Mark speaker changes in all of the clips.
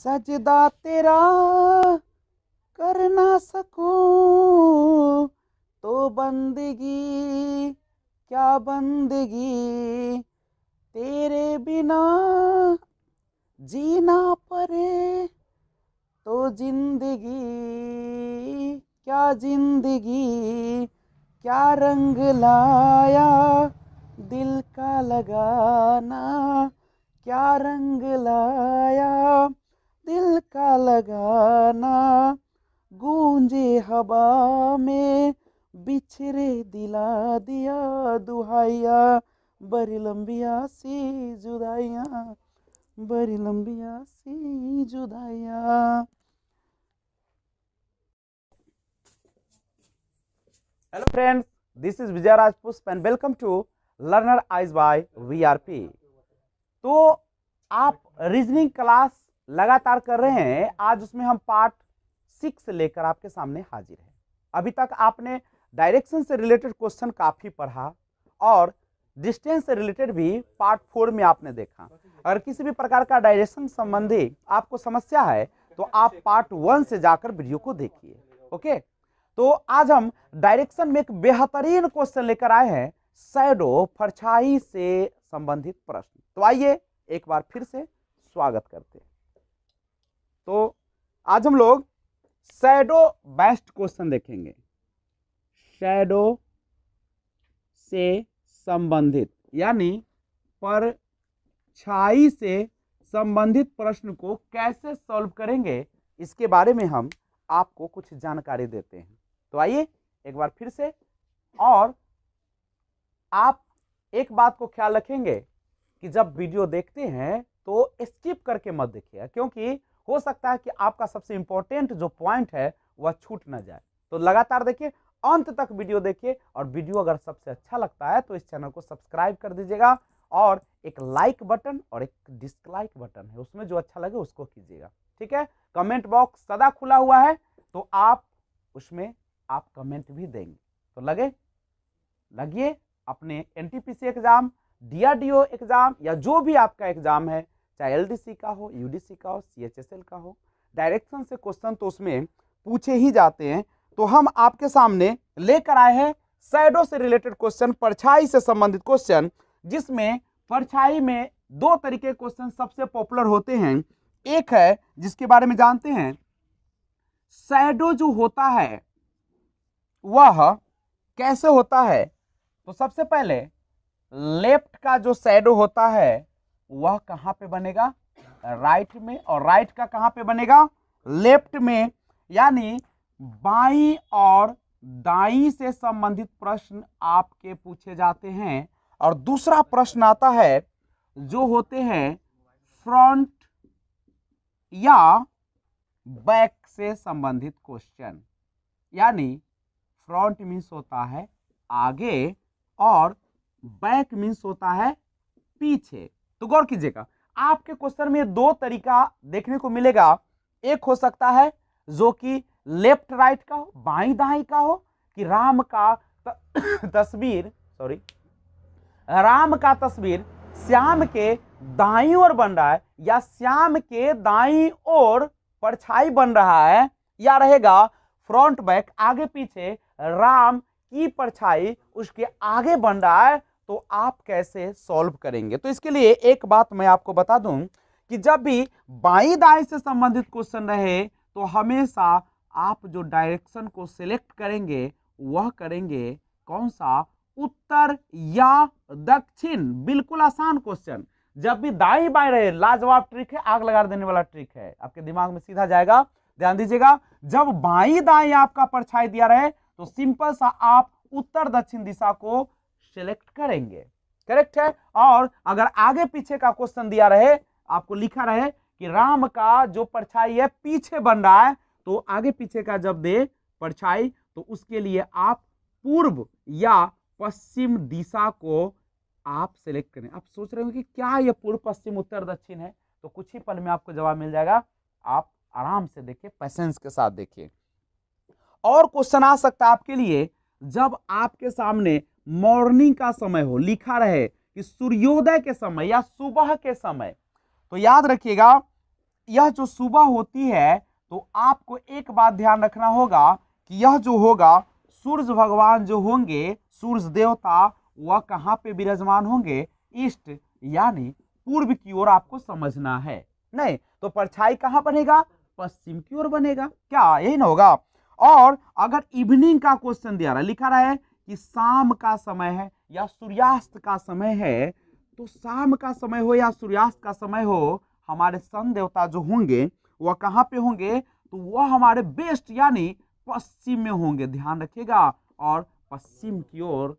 Speaker 1: सजदा तेरा कर ना सकूं तो बंदगी क्या बंदगी, तेरे बिना जीना पड़े तो जिंदगी क्या जिंदगी, क्या रंग लाया दिल का लगाना, क्या रंग लाया दिल का लगाना, गूंजे हवा में बिछड़े दिला दिया दुहाइया, बड़ी लंबिया सी जुदाइया, बड़ी लंबिया सी जुदाइया। Hello friends, this is Vijay Rajpushp and welcome to learner eyes by VRP. तो आप रीजनिंग क्लास लगातार कर रहे हैं, आज उसमें हम पार्ट 6 लेकर आपके सामने हाजिर हैं। अभी तक आपने डायरेक्शन से रिलेटेड क्वेश्चन काफी पढ़ा और डिस्टेंस से रिलेटेड भी पार्ट 4 में आपने देखा। अगर किसी भी प्रकार का डायरेक्शन संबंधी आपको समस्या है तो आप पार्ट 1 से जाकर वीडियो को देखिए। ओके, तो आज हम डायरेक्शन में एक बेहतरीन क्वेश्चन लेकर आए हैं, शैडो परछाई से संबंधित प्रश्न। तो आइए एक बार फिर से स्वागत करते हैं। तो आज हम लोग शैडो बेस्ड क्वेश्चन देखेंगे। शैडो से संबंधित यानी परछाई से संबंधित प्रश्न को कैसे सॉल्व करेंगे, इसके बारे में हम आपको कुछ जानकारी देते हैं। तो आइए एक बार फिर से, और आप एक बात को ख्याल रखेंगे कि जब वीडियो देखते हैं तो स्किप करके मत देखिए, क्योंकि हो सकता है कि आपका सबसे इंपॉर्टेंट जो पॉइंट है वह छूट ना जाए। तो लगातार देखिए, अंत तक वीडियो देखिए, और वीडियो अगर सबसे अच्छा लगता है तो इस चैनल को सब्सक्राइब कर दीजिएगा, और एक लाइक बटन और एक डिसलाइक बटन है, उसमें जो अच्छा लगे उसको कीजिएगा। ठीक है, कमेंट बॉक्स सदा खुला हुआ है, तो आप उसमें आप कमेंट भी देंगे। तो लगिए अपने एनटीपीसी एग्जाम, डीआरडीओ एग्जाम, या जो भी आपका एग्जाम है, चाहे एलडीसी का हो, यूडीसी का हो, सीएचएसएल का हो, डायरेक्शन से क्वेश्चन तो उसमें पूछे ही जाते हैं। तो हम आपके सामने लेकर आए हैं शैडो से रिलेटेड क्वेश्चन, परछाई से संबंधित क्वेश्चन, जिसमें परछाई में दो तरीके क्वेश्चन सबसे पॉपुलर होते हैं। एक है जिसके बारे में जानते हैं, शैडो जो होता है वह कैसे होता है। तो सबसे पहले लेफ्ट का जो शैडो होता है वह कहां पे बनेगा, राइट में, और राइट का कहां पे बनेगा, लेफ्ट में। यानी बाईं और दाईं से संबंधित प्रश्न आपके पूछे जाते हैं। और दूसरा प्रश्न आता है जो होते हैं फ्रंट या बैक से संबंधित क्वेश्चन। यानी फ्रंट मीन्स होता है आगे और बैक मीन्स होता है पीछे। तो गौर कीजिएगा, आपके क्वेश्चन में दो तरीका देखने को मिलेगा। एक हो सकता है जो कि लेफ्ट राइट का हो, बाईं दाईं का हो, कि राम का तस्वीर श्याम के दाईं ओर बन रहा है, या श्याम के दाईं ओर परछाई बन रहा है, या रहेगा फ्रंट बैक आगे पीछे राम की परछाई उसके आगे बन रहा है। तो आप कैसे सॉल्व करेंगे। तो इसके लिए एक बात मैं आपको बता दूं कि जब भी बाईं दाईं से संबंधित क्वेश्चन रहे तो हमेशा आप जो डायरेक्शन को सिलेक्ट करेंगे वह करेंगे कौन सा, उत्तर या दक्षिण। बिल्कुल आसान क्वेश्चन। जब भी दाईं बाईं रहे, लाजवाब ट्रिक है, आग लगा देने वाला ट्रिक है, आपके दिमाग में सीधा जाएगा। ध्यान दीजिएगा, जब बाईं दाईं आपका परछाई दिया रहे तो सिंपल सा आप उत्तर दक्षिण दिशा को सिलेक्ट करेंगे। करेक्ट है। और अगर आगे पीछे का क्वेश्चन दिया रहे, आपको लिखा रहे कि राम का जो परछाई है पीछे बन रहा है, तो आगे पीछे का जब दे परछाई तो उसके लिए आप पूर्व या पश्चिम दिशा को आप सिलेक्ट करें। आप सोच रहे हो कि क्या यह पूर्व पश्चिम उत्तर दक्षिण है, तो कुछ ही पल में आपको जवाब मिल जाएगा। आप आराम से देखिए, पेशेंस के साथ देखिए। और क्वेश्चन आ सकता है आपके लिए जब आपके सामने मॉर्निंग का समय हो, लिखा रहे कि सूर्योदय के समय या सुबह के समय, तो याद रखिएगा यह जो सुबह होती है तो आपको एक बात ध्यान रखना होगा कि यह जो होगा सूर्य भगवान जो होंगे, सूर्य देवता, वह कहाँ पे विराजमान होंगे, ईस्ट यानी पूर्व की ओर आपको समझना है। नहीं तो परछाई कहाँ बनेगा, पश्चिम की ओर बनेगा, क्या यही ना होगा। और अगर इवनिंग का क्वेश्चन दिया रहा, लिखा रहा है कि शाम का समय है या सूर्यास्त का समय है, तो शाम का समय हो या सूर्यास्त का समय हो, हमारे सन देवता जो होंगे वह कहाँ पे होंगे, तो वह हमारे वेस्ट यानी पश्चिम में होंगे, ध्यान रखिएगा। और पश्चिम की ओर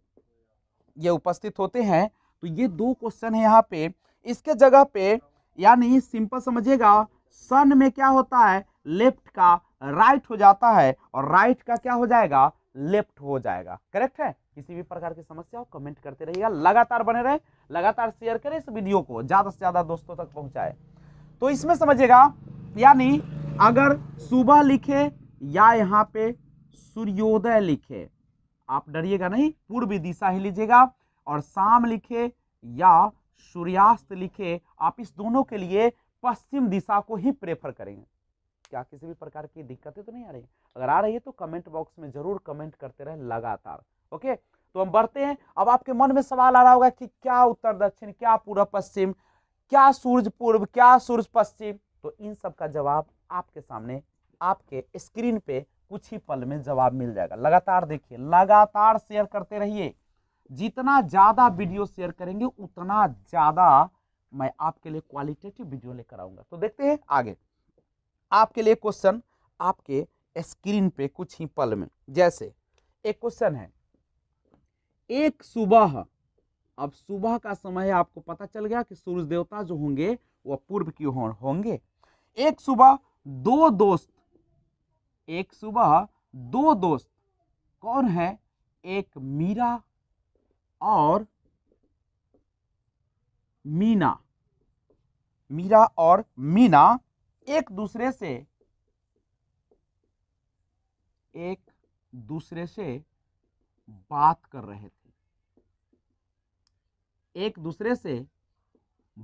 Speaker 1: ये उपस्थित होते हैं। तो ये दो क्वेश्चन है यहाँ पे। इसके जगह पे यानी सिंपल समझिएगा, सन में क्या होता है, लेफ्ट का राइट हो जाता है और राइट का क्या हो जाएगा, लेफ्ट हो जाएगा। करेक्ट है। किसी भी प्रकार की समस्या हो कमेंट करते रहिएगा, लगातार बने रहे, लगातार शेयर करें इस वीडियो को, ज्यादा से ज्यादा दोस्तों तक पहुंचाए। तो इसमें समझिएगा, यानी अगर सुबह लिखे या यहाँ पे सूर्योदय लिखे, आप डरिएगा नहीं, पूर्वी दिशा ही लीजिएगा। और शाम लिखे या सूर्यास्त लिखे, आप इस दोनों के लिए पश्चिम दिशा को ही प्रेफर करेंगे। क्या किसी भी प्रकार की दिक्कतें तो नहीं आ रही? अगर आ रही है तो कमेंट बॉक्स में जरूर कमेंट करते रहे लगातार। ओके, तो हम बढ़ते हैं। अब आपके मन में सवाल आ रहा होगा कि क्या उत्तर दक्षिण, क्या पूर्व पश्चिम, क्या सूर्य पूर्व, क्या सूर्य पश्चिम। तो इन सब का जवाब आपके सामने, आपके स्क्रीन पे कुछ ही पल में जवाब मिल जाएगा। लगातार देखिए, लगातार शेयर करते रहिए। जितना ज्यादा वीडियो शेयर करेंगे उतना ज्यादा मैं आपके लिए क्वालिटेटिव वीडियो लेकर आऊंगा। तो देखते हैं आगे। आपके लिए क्वेश्चन आपके स्क्रीन पे कुछ ही पल में, जैसे एक क्वेश्चन है, एक सुबह, अब सुबह का समय है, आपको पता चल गया कि सूर्य देवता जो होंगे वह पूर्व की ओर होंगे। एक सुबह दो दोस्त, एक सुबह दो दोस्त कौन है, एक मीरा और मीना, मीरा और मीना एक दूसरे से बात कर रहे थे, एक दूसरे से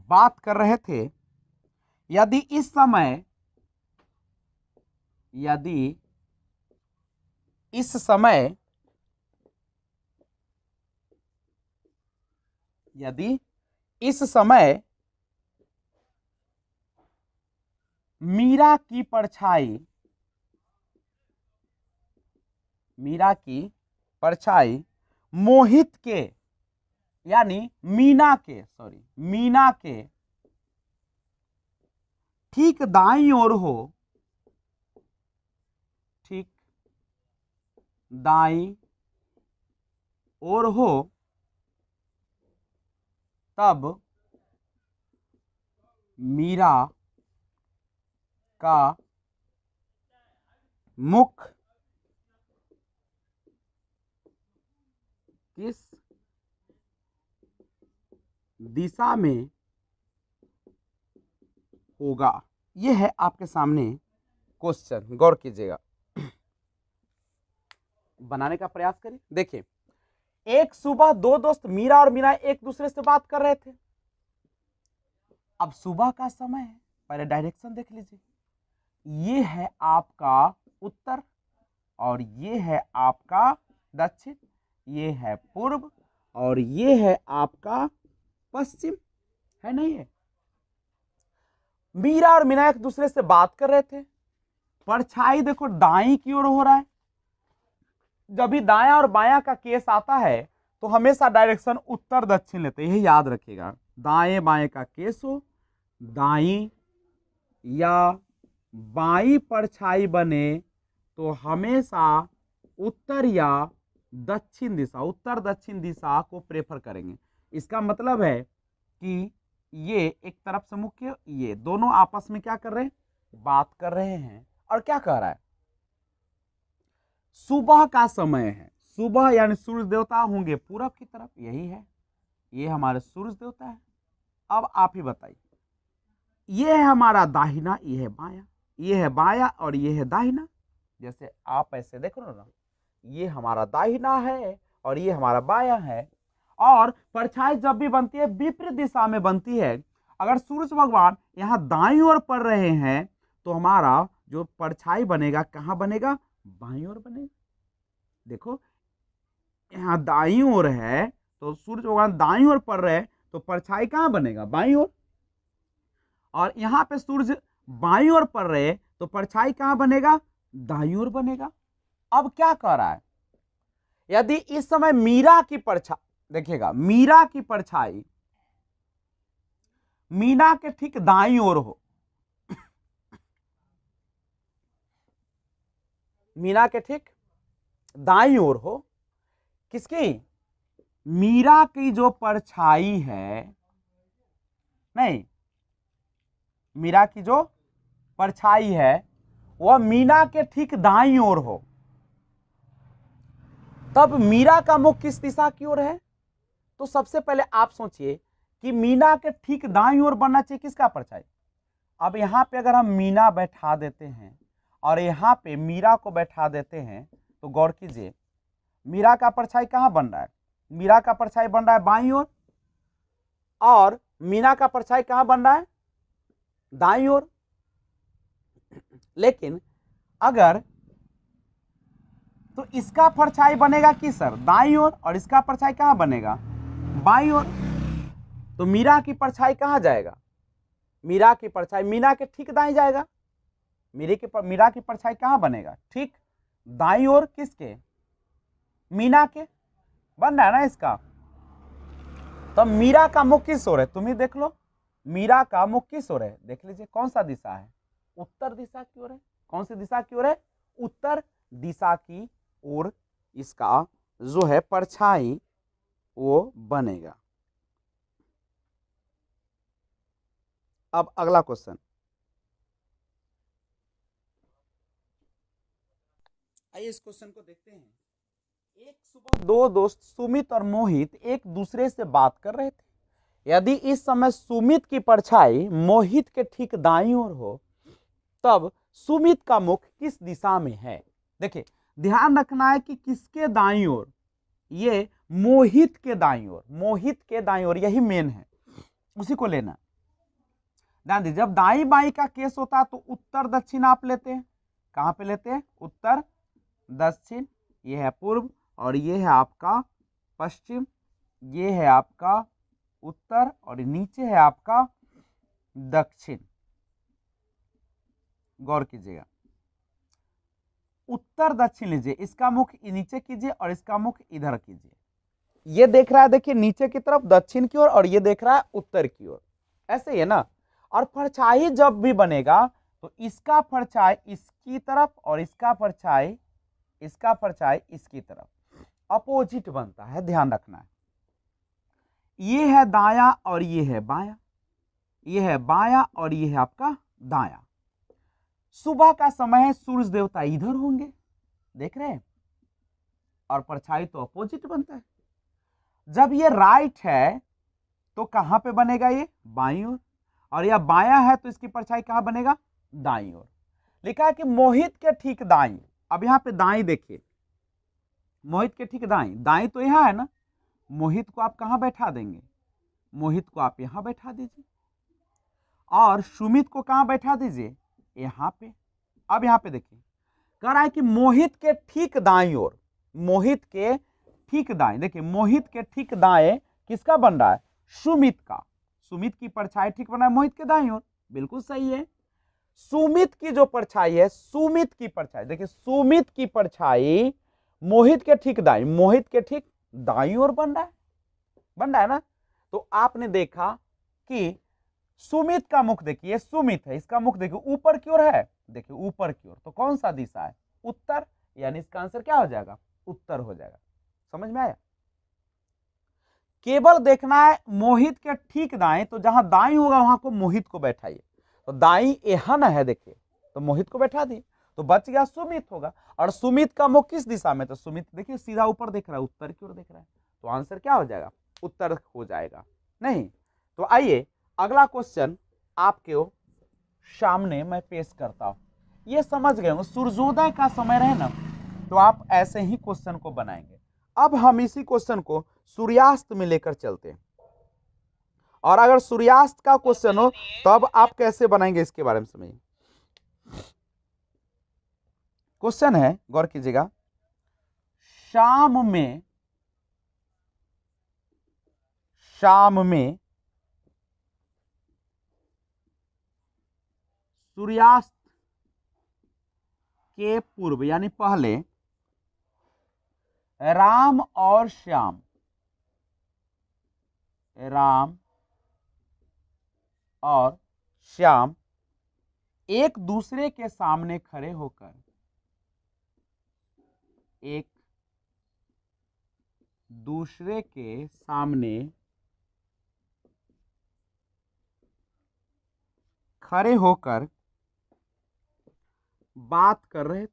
Speaker 1: बात कर रहे थे। यदि इस समय मीरा की मोहित के यानी मीना के ठीक दाईं ओर हो, ठीक दाईं ओर हो, तब मीरा का मुख किस दिशा में होगा। यह है आपके सामने क्वेश्चन, गौर कीजिएगा, बनाने का प्रयास करिए। देखिए, एक सुबह दो दोस्त मीरा और मीना एक दूसरे से बात कर रहे थे। अब सुबह का समय है, पहले डायरेक्शन देख लीजिए, ये है आपका उत्तर और ये है आपका दक्षिण, ये है पूर्व और ये है आपका पश्चिम, है नहीं है। मीरा और मीना एक दूसरे से बात कर रहे थे। परछाई देखो दाईं की ओर हो रहा है। जब भी दायां और बायां का केस आता है तो हमेशा डायरेक्शन उत्तर दक्षिण लेते हैं, यही याद रखिएगा। दाएं बाएं का केस हो, दाईं या बाईं परछाई बने तो हमेशा उत्तर या दक्षिण दिशा, उत्तर दक्षिण दिशा को प्रेफर करेंगे। इसका मतलब है कि ये एक तरफ से मुख्य, ये दोनों आपस में क्या कर रहे हैं, बात कर रहे हैं। और क्या कह रहा है, सुबह का समय है, सुबह यानी सूर्य देवता होंगे पूरब की तरफ, यही है, ये हमारे सूर्य देवता है। अब आप ही बताइए, ये है हमारा दाहिना, ये है बाया, ये है बाया और ये है दाहिना। जैसे आप ऐसे देख रहे हो ना, ये हमारा दाहिना है और ये हमारा बाया है। और परछाई जब भी बनती है विपरीत दिशा में बनती है। अगर सूरज भगवान यहाँ दाईं ओर पड़ रहे हैं तो हमारा जो परछाई बनेगा कहाँ बनेगा, बाईं ओर बनेगा। देखो यहाँ दाईं ओर है तो सूरज भगवान दाईं ओर पड़ रहे हैं तो परछाई कहाँ बनेगा, बाईं ओर। और यहाँ पे सूरज बाईं ओर पड़ रहे हैं तो परछाई कहाँ बनेगा, दाईं ओर बनेगा। अब क्या कह रहा है, यदि इस समय मीरा की परछाई देखिएगा, मीरा की परछाई मीना के ठीक दाईं ओर हो, मीना के ठीक दाईं ओर हो, किसकी, मीरा की जो परछाई है, नहीं, मीरा की जो परछाई है वह मीना के ठीक दाईं ओर हो, तब मीरा का मुख किस दिशा की ओर है। तो सबसे पहले आप सोचिए कि मीना के ठीक दाईं ओर बनना चाहिए किसका परछाई। अब यहाँ पे अगर हम मीना बैठा देते हैं और यहाँ पे मीरा को बैठा देते हैं तो गौर कीजिए मीरा का परछाई कहाँ बन रहा है, मीरा का परछाई बन रहा है बाईं ओर और मीना का परछाई कहाँ बन रहा है, दाईं ओर। लेकिन अगर तो इसका परछाई बनेगा किस सर, दाईं ओर, और इसका परछाई कहाँ बनेगा, बाईं ओर। तो मीरा की परछाई कहाँ जाएगा, मीरा की परछाई मीना के ठीक दाईं जाएगा। मीरा की परछाई कहाँ बनेगा, ठीक दाईं ओर, किसके, मीना के, बन रहा है ना इसका। तो मीरा का मुख किस ओर है, तुम ही देख लो, मीरा का मुख किस ओर है, देख लीजिए कौन सा दिशा है, उत्तर दिशा की ओर है। कौन सी दिशा की ओर है, उत्तर दिशा की ओर इसका जो है परछाई वो बनेगा। अब अगला क्वेश्चन, आइए इस क्वेश्चन को देखते हैं। एक सुबह दो दोस्त सुमित और मोहित एक दूसरे से बात कर रहे थे। यदि इस समय सुमित की परछाई मोहित के ठीक दाईं ओर हो तब सुमित का मुख किस दिशा में है। देखिए ध्यान रखना है कि किसके दाईं ओर, ये मोहित के दाईं ओर, मोहित के दाईं ओर, यही मेन है, उसी को लेना। ध्यान दीजिए जब दाई बाई का केस होता है तो उत्तर दक्षिण आप लेते हैं, कहां पे लेते हैं, उत्तर दक्षिण, ये है पूर्व और ये है आपका पश्चिम, ये है आपका उत्तर और नीचे है आपका दक्षिण। गौर कीजिएगा, उत्तर दक्षिण लीजिए, इसका मुख नीचे कीजिए और इसका मुख इधर कीजिए। ये देख रहा है देखिए नीचे की तरफ दक्षिण की ओर और ये देख रहा है उत्तर की ओर, ऐसे ही है ना। और परछाई जब भी बनेगा तो इसका परछाई इसकी तरफ और इसका परछाई इसकी तरफ, अपोजिट बनता है, ध्यान रखना है। ये है दाया और ये है बाया, ये है बाया और ये है आपका दाया। सुबह का समय है, सूरज देवता इधर होंगे, देख रहे हैं, और परछाई तो अपोजिट बनता है। जब ये राइट है तो कहां पे बनेगा, ये बाईं ओर, और यह बाया है तो इसकी परछाई कहां बनेगा, दाईं ओर। लिखा है कि मोहित के ठीक दाईं। अब यहां पे दाईं देखिए, मोहित के ठीक दाईं, दाईं तो यहां है ना, मोहित को आप कहां बैठा देंगे, मोहित को आप यहां बैठा दीजिए और सुमित को कहां बैठा दीजिए, यहां पे। अब यहां पे देखिए कह रहा है कि मोहित के ठीक दाईं ओर, मोहित के ठीक दाएं, देखिए मोहित के ठीक दाएं किसका बन रहा है, सुमित का। सुमित की परछाई ठीक बना है मोहित के दाईं ओर, बिल्कुल सही है। सुमित की जो परछाई है, सुमित की परछाई, देखिए सुमित की परछाई मोहित के ठीक दाईं, मोहित के ठीक दाईं ओर बन रहा है ना। तो आपने देखा कि सुमित का मुख देखिए, सुमित है, इसका मुख देखिए ऊपर की ओर है, देखिए ऊपर की ओर, तो कौन सा दिशा है, उत्तर, यानी इसका आंसर क्या हो जाएगा, उत्तर हो जाएगा। समझ में आया। केवल देखना है मोहित के ठीक दाएं, तो जहां दाईं होगा वहां को मोहित को बैठाइए। तो दाईं एहन है देखिए, तो मोहित को बैठा दिए तो बच गया सुमित होगा। और सुमित का मुख किस दिशा में, तो सुमित देखिए सीधा ऊपर देख रहा है, उत्तर की ओर देख रहा है, तो आंसर क्या हो जाएगा, उत्तर हो जाएगा। नहीं तो आइए अगला क्वेश्चन आपके सामने मैं पेश करता हूं। ये समझ गए, सूर्योदय का समय रहे ना तो आप ऐसे ही क्वेश्चन को बनाएंगे। अब हम इसी क्वेश्चन को सूर्यास्त में लेकर चलते हैं और अगर सूर्यास्त का क्वेश्चन हो तो अब आप कैसे बनाएंगे इसके बारे में समझिए। क्वेश्चन है, गौर कीजिएगा, शाम में सूर्यास्त के पूर्व यानी पहले राम और श्याम एक दूसरे के सामने खड़े होकर बात कर रहे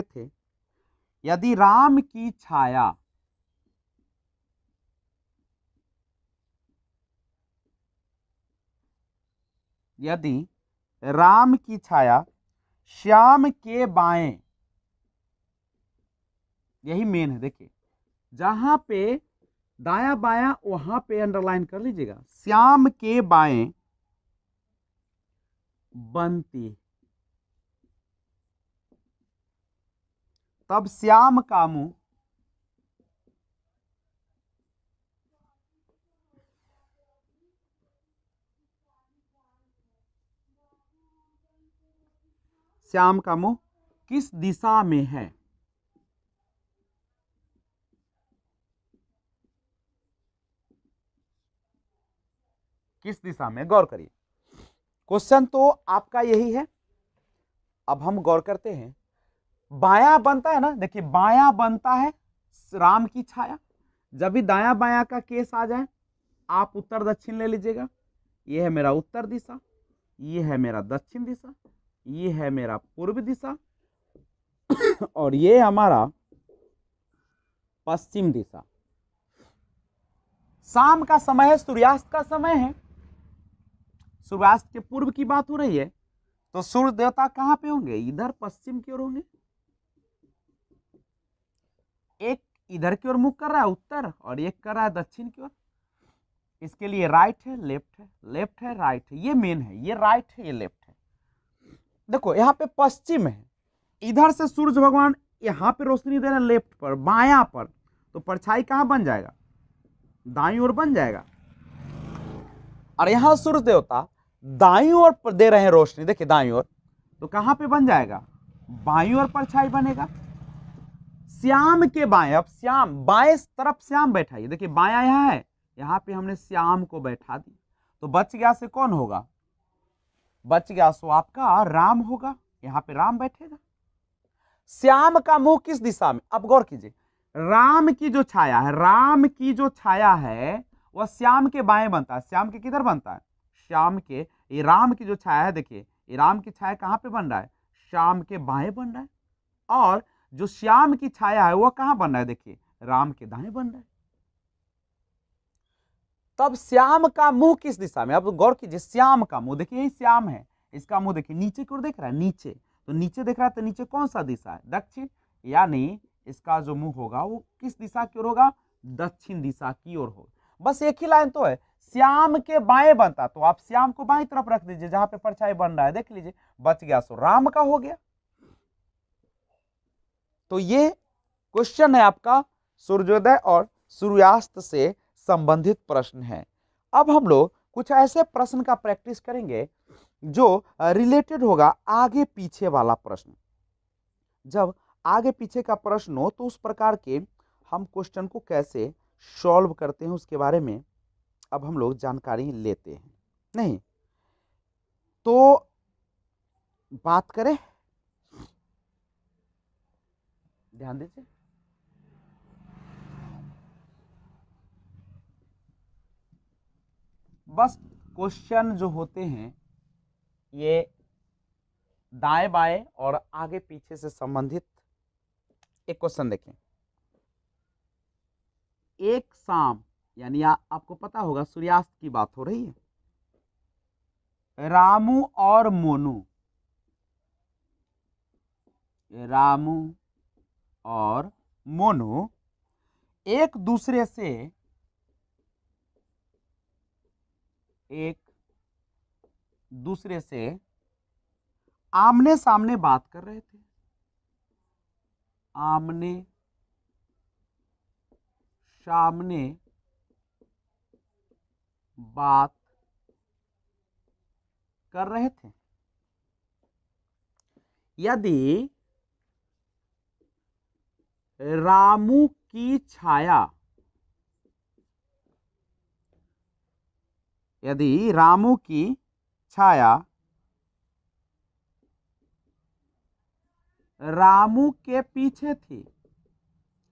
Speaker 1: थे। यदि राम की छाया श्याम के बाएं, यही मेन है, देखिए जहां पे दाया बाया वहां पे अंडरलाइन कर लीजिएगा, श्याम के बाएं बनती, तब श्याम का मुंह किस दिशा में है? किस दिशा में, गौर करिए। क्वेश्चन तो आपका यही है। अब हम गौर करते हैं, बाया बनता है ना, देखिए बाया बनता है राम की छाया। जब भी दाया बाया का केस आ जाए आप उत्तर दक्षिण ले लीजिएगा। ये है मेरा उत्तर दिशा, ये है मेरा दक्षिण दिशा, ये है मेरा पूर्व दिशा और ये हमारा पश्चिम दिशा। शाम का समय है, सूर्यास्त का समय है, सूर्यास्त के पूर्व की बात हो रही है, तो सूर्य देवता कहां पे होंगे? इधर पश्चिम की ओर होंगे। एक इधर की ओर मुख कर रहा है उत्तर और एक कर रहा है दक्षिण की ओर। इसके लिए राइट है, लेफ्ट है, लेफ्ट है, राइट है, ये मेन है, ये राइट है, ये लेफ्ट है। देखो यहाँ पे पश्चिम है, इधर से सूर्य भगवान यहाँ पे रोशनी दे रहे हैं लेफ्ट पर, बायां पर, तो परछाई कहां बन जाएगा? दाईं ओर बन जाएगा। और यहां सूर्य देवता दाईं ओर पर दे रहे हैं रोशनी, देखिए दाईं ओर, तो कहां पे बन जाएगा? बाईं ओर परछाई बनेगा। श्याम के बाएं, अब श्याम बाएं तरफ श्याम बैठाइए, देखिए बायां यहां है, यहां पे हमने श्याम को बैठा दी, तो बच गया से कौन होगा? बच गया सो आपका राम होगा, यहां पे राम बैठेगा। श्याम का मुंह किस दिशा में? अब गौर कीजिए, राम की जो छाया है वह श्याम के बाएं बनता है। श्याम के किधर बनता है? श्याम के, ये राम की जो छाया है, देखिए ये राम की छाया कहां पे बन रहा है? श्याम के बाएं बन रहा है। और जो श्याम की छाया है वह कहां बन रहा है? देखिए राम के दाएं बन रहा है। तब श्याम का मुंह किस दिशा में? अब गौर कीजिए, श्याम का मुंह, देखिए यही श्याम है, इसका मुंह देखिए नीचे की ओर देख रहा है, नीचे, तो नीचे देख रहा है, तो नीचे कौन सा दिशा है? दक्षिण, यानी इसका जो मुंह होगा वो किस दिशा की ओर होगा? दक्षिण दिशा की ओर होगा। बस एक ही लाइन तो है, श्याम के बाएं बनता, तो आप श्याम को बाएं तरफ रख दीजिए जहां पे परछाई बन रहा है, देख लीजिए बच गया, सो राम का हो गया। तो ये क्वेश्चन है आपका सूर्योदय और सूर्यास्त से संबंधित प्रश्न है। अब हम लोग कुछ ऐसे प्रश्न का प्रैक्टिस करेंगे जो रिलेटेड होगा आगे पीछे वाला प्रश्न। जब आगे पीछे का प्रश्न हो तो उस प्रकार के हम क्वेश्चन को कैसे सॉल्व करते हैं उसके बारे में अब हम लोग जानकारी लेते हैं। नहीं तो बात करें, ध्यान दीजिए, बस क्वेश्चन जो होते हैं ये दाएं बाएं और आगे पीछे से संबंधित। एक क्वेश्चन देखें, एक शाम, यानी आपको पता होगा सूर्यास्त की बात हो रही है, रामू और मोनू और मोनू एक दूसरे से आमने सामने बात कर रहे थे। आमने सामने बात कर रहे थे। यदि रामू की छाया, यदि रामू की छाया रामू के पीछे थी,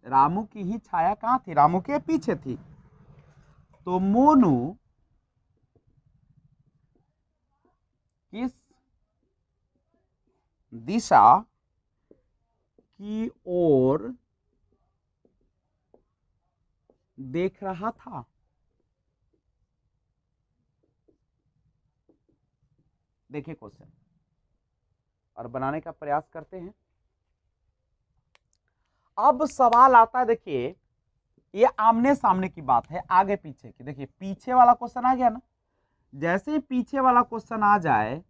Speaker 1: रामू की ही छाया कहां थी, रामू के पीछे थी, तो मोनू किस दिशा की ओर देख रहा था। देखिए क्वेश्चन और बनाने का प्रयास करते हैं। अब सवाल आता है, देखिए ये आमने सामने की बात है, आगे पीछे की। देखिए पीछे वाला क्वेश्चन आ गया ना, जैसे ही पीछे वाला क्वेश्चन आ जाए,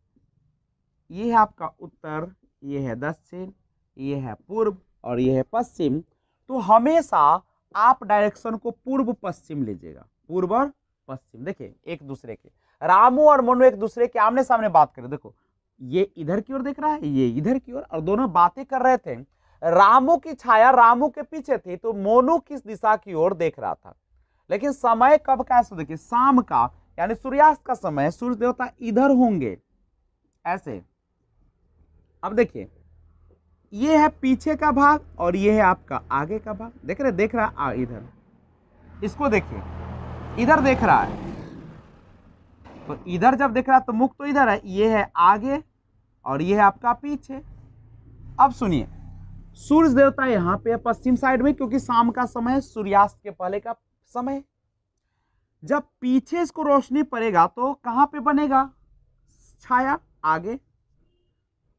Speaker 1: ये है आपका उत्तर, ये है दक्षिण, ये है पूर्व और ये है पश्चिम, तो हमेशा आप डायरेक्शन को पूर्व पश्चिम लीजिएगा, पूर्व और पश्चिम। देखिए एक दूसरे के, रामू और मोनू एक दूसरे के आमने सामने बात करें, देखो ये इधर की ओर देख रहा है, ये इधर की ओर, और दोनों बातें कर रहे थे। रामू की छाया रामू के पीछे थी, तो मोनू किस दिशा की ओर देख रहा था। लेकिन समय कब का है, देखिए शाम का, यानी सूर्यास्त का समय, सूर्य देवता इधर होंगे ऐसे। अब देखिए ये है पीछे का भाग और ये है आपका आगे का भाग, देख रहा है इधर, इसको देखिए इधर देख रहा है, तो इधर जब देख रहा है तो मुख तो इधर है, ये है आगे और ये है आपका पीछे। अब सुनिए, सूर्य देवता यहां पे है पश्चिम साइड में, क्योंकि शाम का समय सूर्यास्त के पहले का समय। जब पीछे इसको रोशनी पड़ेगा तो कहां पे बनेगा छाया, आगे,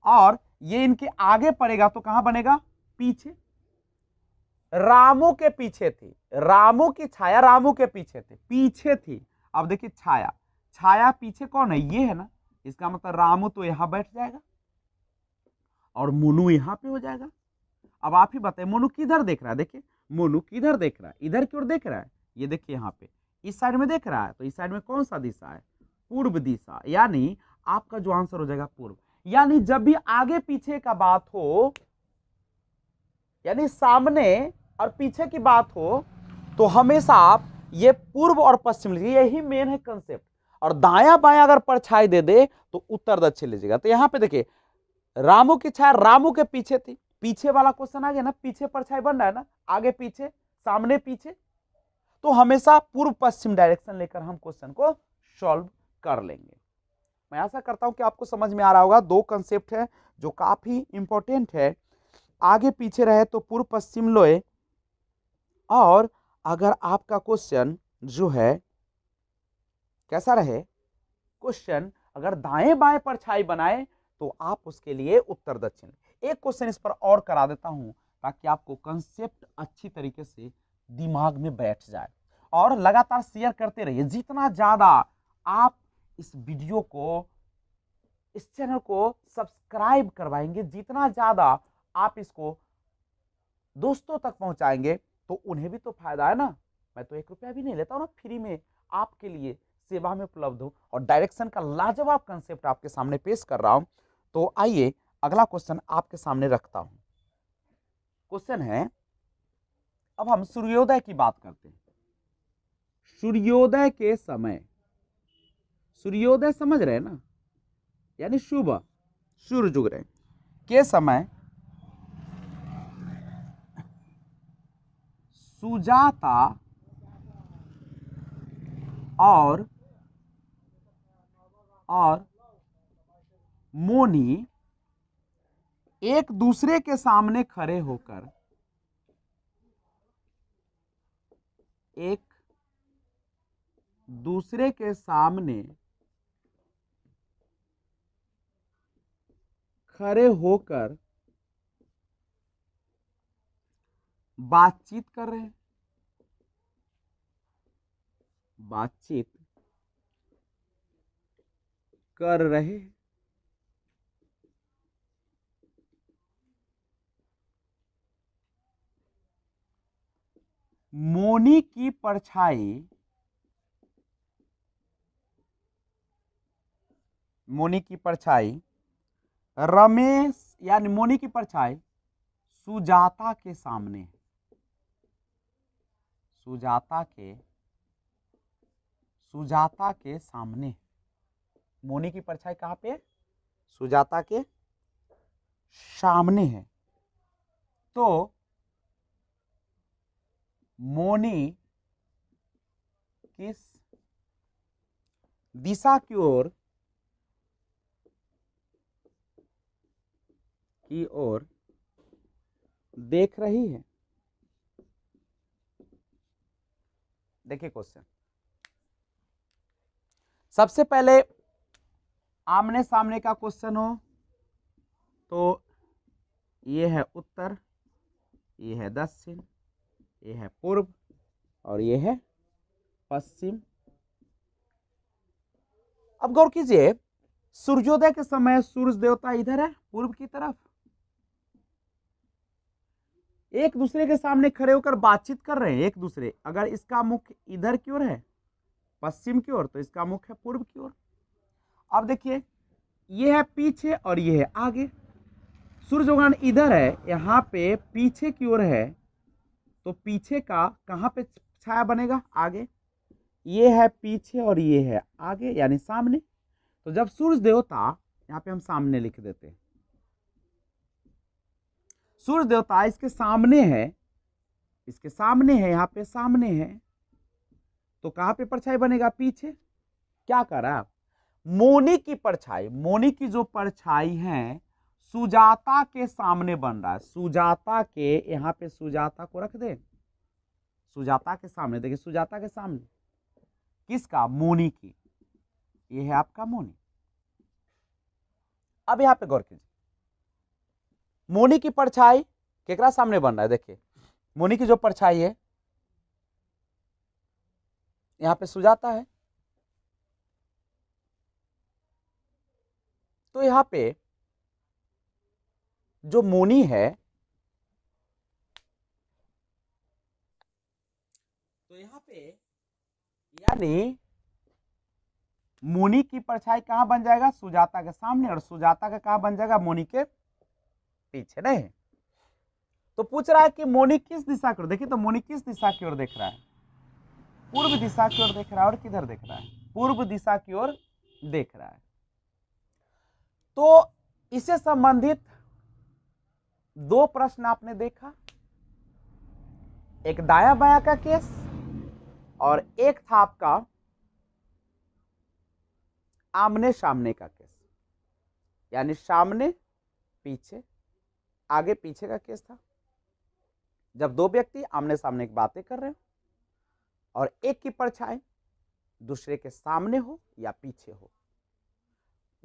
Speaker 1: और ये इनके आगे पड़ेगा तो कहां बनेगा पीछे। रामू के पीछे थी, रामू की छाया रामू के पीछे थी। अब देखिए छाया, छाया पीछे कौन है, ये है ना, इसका मतलब रामू तो यहां बैठ जाएगा और मोनू यहां पे हो जाएगा। अब आप ही बताइए मोनू किधर देख रहा है, देखिए मोनू किधर देख रहा है, इधर की ओर देख रहा है, ये देखिए यहाँ पे इस साइड में देख रहा है, तो इस साइड में कौन सा दिशा है, पूर्व दिशा, यानी आपका जो आंसर हो जाएगा पूर्व। यानी जब भी आगे पीछे का बात हो, यानी सामने और पीछे की बात हो, तो हमेशा आप ये पूर्व और पश्चिम लीजिए, यही मेन है कंसेप्ट। और दाया बाया अगर परछाई दे दे तो उत्तर दक्षिण लीजिएगा। तो यहां पे देखिए रामू की छाया रामू के पीछे थी, पीछे वाला क्वेश्चन आ गया ना, पीछे परछाई बन रहा है ना, आगे पीछे सामने पीछे, तो हमेशा पूर्व पश्चिम डायरेक्शन लेकर हम क्वेश्चन को सॉल्व कर लेंगे। मैं आशा करता हूं कि आपको समझ में आ रहा होगा। दो कंसेप्ट है जो काफी इंपॉर्टेंट है, आगे पीछे रहे तो पूर्व पश्चिम लोए, और अगर आपका क्वेश्चन जो है कैसा रहे, क्वेश्चन अगर दाएं बाएं परछाई बनाए तो आप उसके लिए उत्तर दक्षिण। एक क्वेश्चन इस पर और करा देता हूं ताकि आपको कंसेप्ट अच्छी तरीके से दिमाग में बैठ जाए, और लगातार शेयर करते रहिए। जितना ज्यादा आप इस वीडियो को, इस चैनल को सब्सक्राइब करवाएंगे, जितना ज्यादा आप इसको दोस्तों तक पहुंचाएंगे, तो उन्हें भी तो फायदा है ना। मैं तो 1 रुपया भी नहीं लेता हूं ना, फ्री में आपके लिए सेवा में उपलब्ध हूं, और डायरेक्शन का लाजवाब कंसेप्ट आपके सामने पेश कर रहा हूं। तो आइए अगला क्वेश्चन आपके सामने रखता हूं। क्वेश्चन है, अब हम सूर्योदय की बात करते हैं। सूर्योदय के समय, सूर्योदय समझ रहे हैं ना, यानी सुबह सूरज उग रहे के समय सुजाता और मोनी एक दूसरे के सामने खड़े होकर, एक दूसरे के सामने खड़े होकर बातचीत कर रहे हैं, बातचीत कर रहे हैं। मोनी की परछाई, मोनी की परछाई रमेश यानी मोनी की परछाई सुजाता के सामने, सुजाता के सामने। मोनी की परछाई कहां पे? सुजाता के सामने है। तो मोनी किस दिशा की ओर देख रही है? देखिए क्वेश्चन, सबसे पहले आमने सामने का क्वेश्चन हो तो ये है उत्तर, ये है दक्षिण, ये है पूर्व और ये है पश्चिम। अब गौर कीजिए, सूर्योदय के समय सूर्य देवता इधर है पूर्व की तरफ, एक दूसरे के सामने खड़े होकर बातचीत कर रहे हैं एक दूसरे। अगर इसका मुख इधर की ओर है पश्चिम की ओर तो इसका मुख है पूर्व की ओर। अब देखिए, ये है पीछे और ये है आगे। सूर्य भगवान इधर है, यहाँ पे पीछे की ओर है तो पीछे का कहाँ पे छाया बनेगा? आगे। ये है पीछे और ये है आगे यानी सामने। तो जब सूर्य देवता, यहाँ पे हम सामने लिख देते हैं, सूर्य देवता इसके सामने है, इसके सामने है, यहाँ पे सामने है, तो कहाँ पे परछाई बनेगा? पीछे। क्या कर रहा है? मोनी की परछाई, मोनी की जो परछाई है सुजाता के सामने बन रहा है। सुजाता के, यहाँ पे सुजाता को रख दे, सुजाता के सामने। देखिए सुजाता के सामने किसका? मोनी की। ये है आपका मोनी। अब यहाँ पे गौर कीजिए, मोनी की परछाई केकरा सामने बन रहा है? देखिए मोनी की जो परछाई है यहाँ पे सुजाता है, तो यहाँ पे जो मोनी है, तो यहाँ पे यानी मोनी की परछाई कहां बन जाएगा? सुजाता के सामने, और सुजाता का कहां बन जाएगा? मोनी के पीछे। नहीं, तो पूछ रहा है कि मोनी किस दिशा की ओर? देखिए तो मोनी किस दिशा की ओर देख रहा है? पूर्व दिशा की ओर देख रहा है। और किधर देख रहा है? पूर्व दिशा की ओर देख रहा है। तो इससे संबंधित दो प्रश्न आपने देखा, एक दाया बाया का केस और एक था आपका आमने सामने का केस, यानी सामने पीछे, आगे पीछे का केस था। जब दो व्यक्ति आमने सामने की बातें कर रहे हो और एक की परछाई दूसरे के सामने हो या पीछे हो।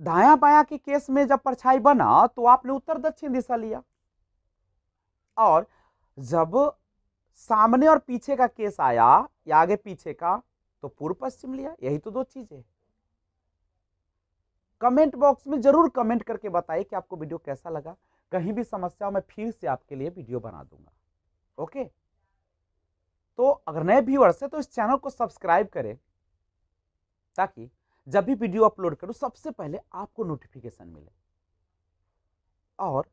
Speaker 1: दाया बाया के केस में जब परछाई बना तो आपने उत्तर दक्षिण दिशा लिया, और जब सामने और पीछे का केस आया या आगे पीछे का तो पूर्व पश्चिम लिया। यही तो दो चीजें। कमेंट बॉक्स में जरूर कमेंट करके बताइए कि आपको वीडियो कैसा लगा। कहीं भी समस्या मैं फिर से आपके लिए वीडियो बना दूंगा। ओके, तो अगर नए व्यूअर्स है तो इस चैनल को सब्सक्राइब करें ताकि जब भी वीडियो अपलोड करूं सबसे पहले आपको नोटिफिकेशन मिले, और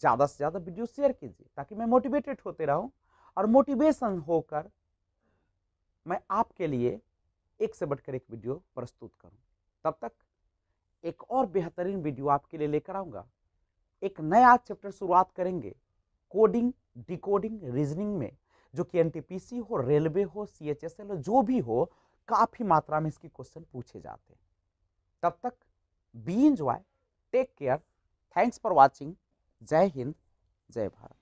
Speaker 1: ज्यादा से ज्यादा वीडियो शेयर कीजिए ताकि मैं मोटिवेटेड होते रहूं और मोटिवेशन होकर मैं आपके लिए एक से बढ़कर एक वीडियो प्रस्तुत करूं। तब तक एक और बेहतरीन वीडियो आपके लिए लेकर आऊंगा। एक नया चैप्टर शुरुआत करेंगे कोडिंग, डिकोडिंग, रीजनिंग में, जो कि एनटीपीसी हो, रेलवे हो, सीएचएसएल हो, जो भी हो, काफी मात्रा में इसकी क्वेश्चन पूछे जाते हैं। तब तक be enjoy, take care, thanks for watching. जय हिंद, जय भारत।